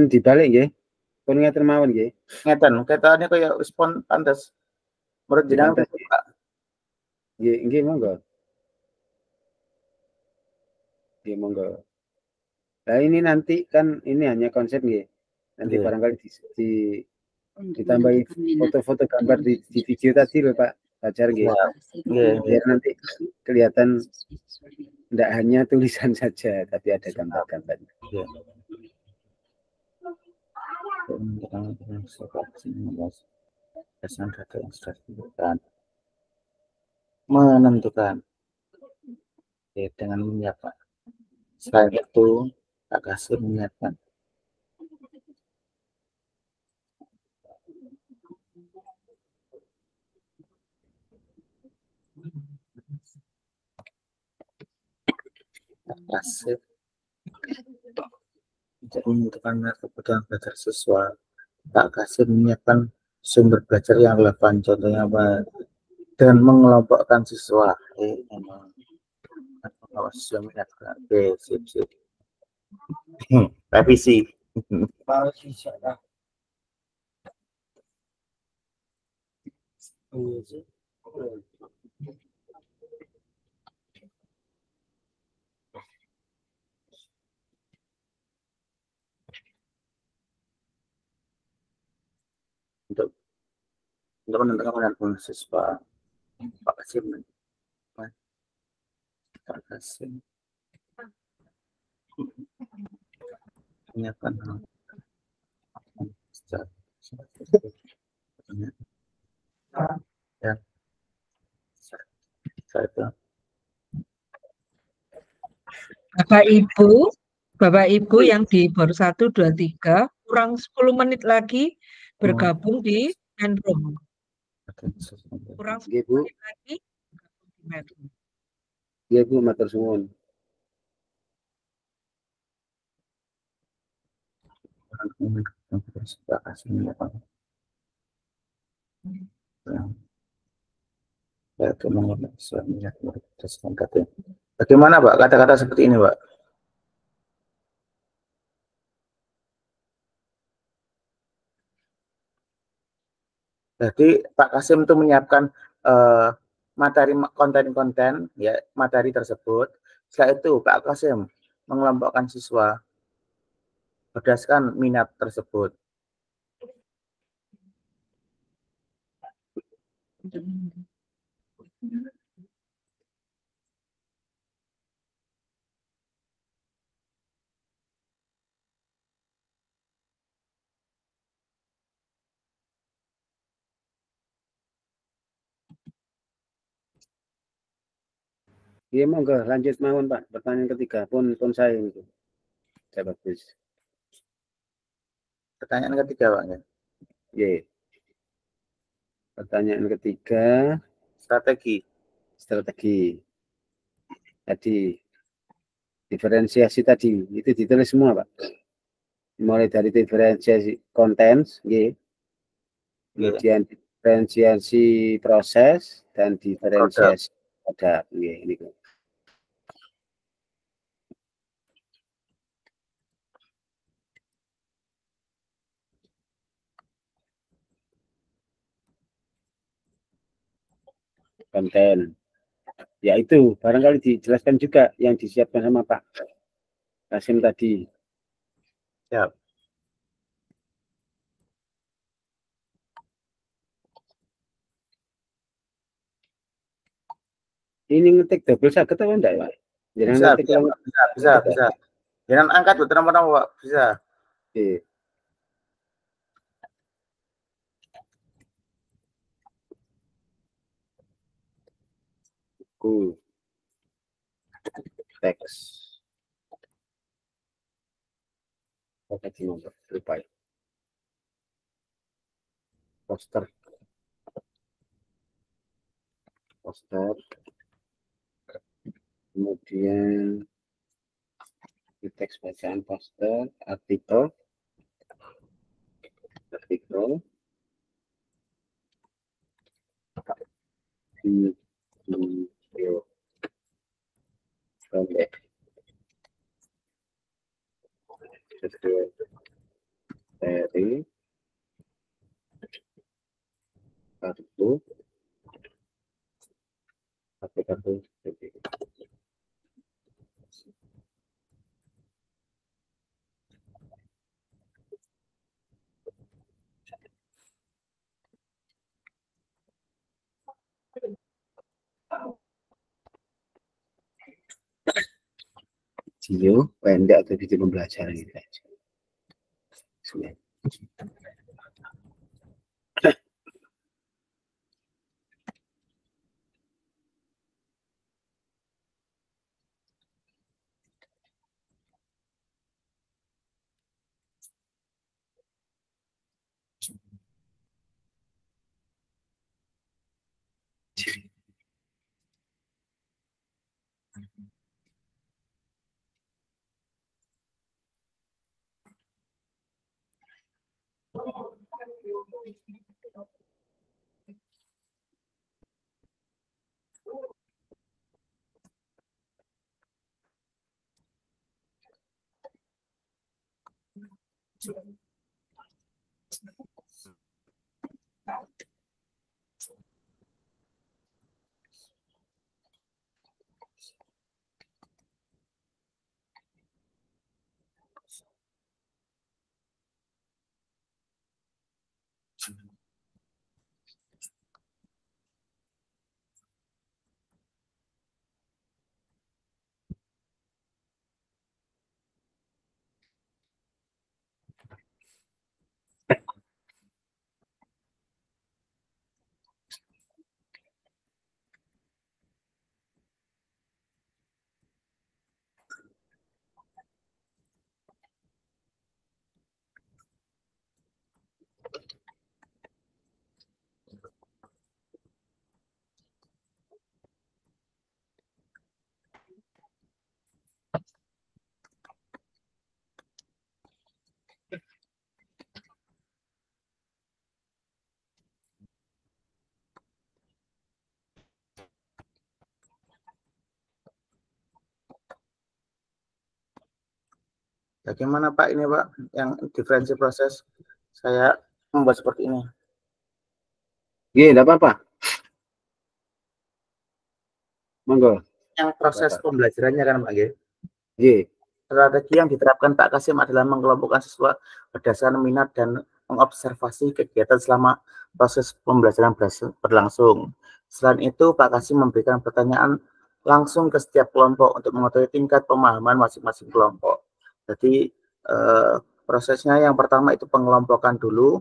dibalik nggih. Pun ngaten mawon nggih. Ngeten, ketane kaya respon pantes. Menurut jenengan Pak. Nggih monggo. Monggo. Nah ini nanti kan ini hanya konsep nggih. Nanti barangkali ditambahi foto-foto gambar di video tadi loh Pak Fajar nggih. Biar nanti kelihatan tidak hanya tulisan saja, tapi ada gambar-gambar. Ya. Kesan data yang sudah ditentukan. Menentukan. Oke, dengan menyiapkan. Selain itu, Pak Kasim menyiapkan. Pak Kasim untuk menentukan kebutuhan belajar siswa. Pak Kasim menyiapkan sumber belajar yang relevan, contohnya apa? Dan mengelompokkan siswa. Memang siswa minat. Oke, sip. Revisi. Untuk menentukan kebutuhan siswa, Pak Kasim menyiapkan ya, saya Bapak Ibu yang di bor 1, 2, 3 kurang 10 menit lagi bergabung di handroom. Kurang 10 menit lagi bergabung di handroom. Iya Bu, matur suwun. Bagaimana Pak kata-kata seperti ini Pak? Jadi Pak Kasim itu menyiapkan materi konten-konten ya materi tersebut. Setelah itu Pak Kasim mengelompokkan siswa berdasarkan minat tersebut. Iya monggo lanjut mawon Pak. Pertanyaan ketiga pun saya itu. Saya bagus. Pertanyaan ketiga Pak ya. Iya. Pertanyaan ketiga Strategi. Tadi diferensiasi tadi itu ditulis semua Pak. Mulai dari diferensiasi konten, kemudian diferensiasi proses dan diferensiasi produk. Ini. Konten. Ya itu barangkali dijelaskan juga yang disiapkan sama Pak Kasim tadi. Siap. Ini ngetik double sakit atau enggak Pak? Bisa. Jangan angkat betul nama Pak, bisa. Oke. Teks. Oke, nomor lupa. Poster. Kemudian di teks bacaan poster, artikel, video, pendek, dari kartu, video pendek atau video pembelajaran gitu aja. Bagaimana Pak ini Pak, yang diferensi proses saya membuat seperti ini? Iya, tidak apa-apa. Monggo. Yang proses pembelajarannya kan Pak ya? Iya. Strategi yang diterapkan Pak Kasim adalah mengelompokkan siswa berdasarkan minat dan mengobservasi kegiatan selama proses pembelajaran berlangsung. Selain itu, Pak Kasim memberikan pertanyaan langsung ke setiap kelompok untuk mengetahui tingkat pemahaman masing-masing kelompok. Jadi prosesnya yang pertama itu pengelompokan dulu.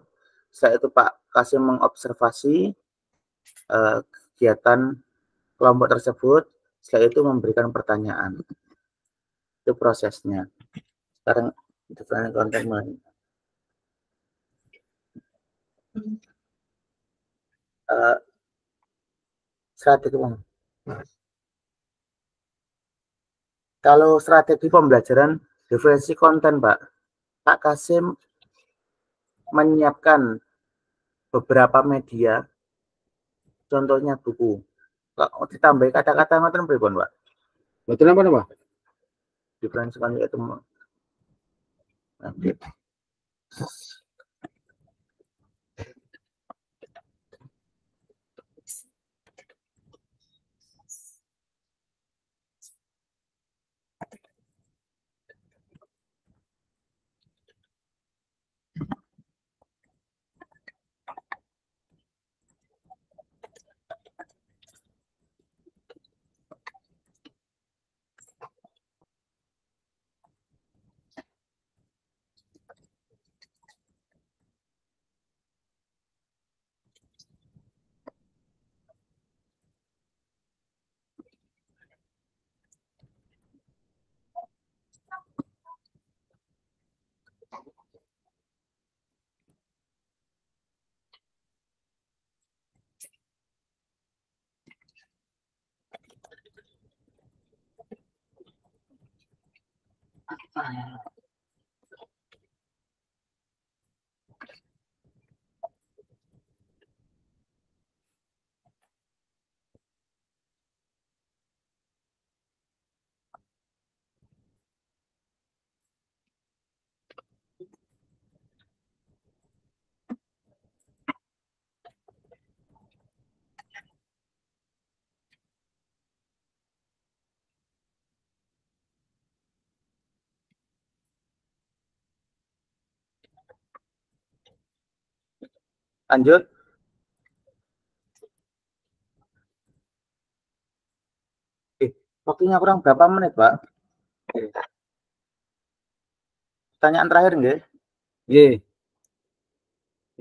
Setelah itu Pak Kasim mengobservasi kegiatan kelompok tersebut. Setelah itu memberikan pertanyaan. Itu prosesnya. Sekarang defining konten strategi. Kalau strategi pembelajaran diferensi konten, Pak Kasim menyiapkan beberapa media, contohnya buku. Kalau ditambah kata-kata ngoten pripun, Pak? Betul apa, Pak? Diferensi konten itu nanti. Lanjut. Waktunya kurang berapa menit, Pak? pertanyaan terakhir nggih? Nggih.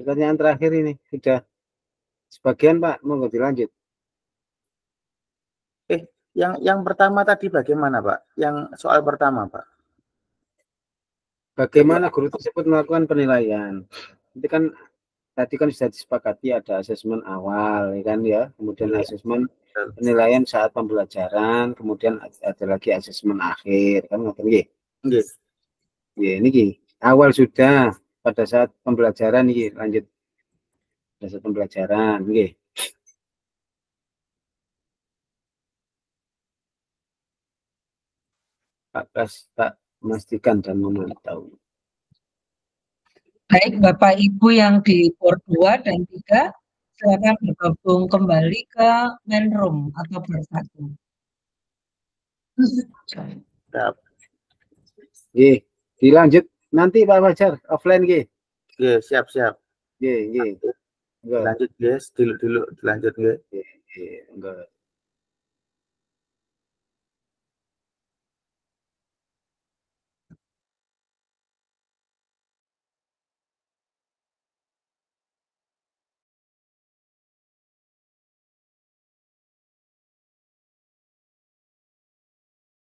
Pertanyaan terakhir ini sudah sebagian Pak, monggo dilanjut. Yang pertama tadi bagaimana Pak? Yang soal pertama Pak. Bagaimana guru tersebut melakukan penilaian? Itu kan tadi kan sudah disepakati ada asesmen awal, ya kan ya, kemudian asesmen penilaian saat pembelajaran, kemudian ada lagi asesmen akhir, kan ngoten nggih? Nggih. Nggih, niki awal sudah pada saat pembelajaran niki, lanjut pada saat pembelajaran nggih. Pak Pras tak memastikan dan memantau. Baik Bapak Ibu yang di board 2 dan 3, silakan bergabung kembali ke main room atau board 1. Nggih, dilanjut nanti Pak Fajar offline nggih. Nggih, siap. Nggih. Lanjut guys, dulu dilanjut nggih. Nggih, enggak.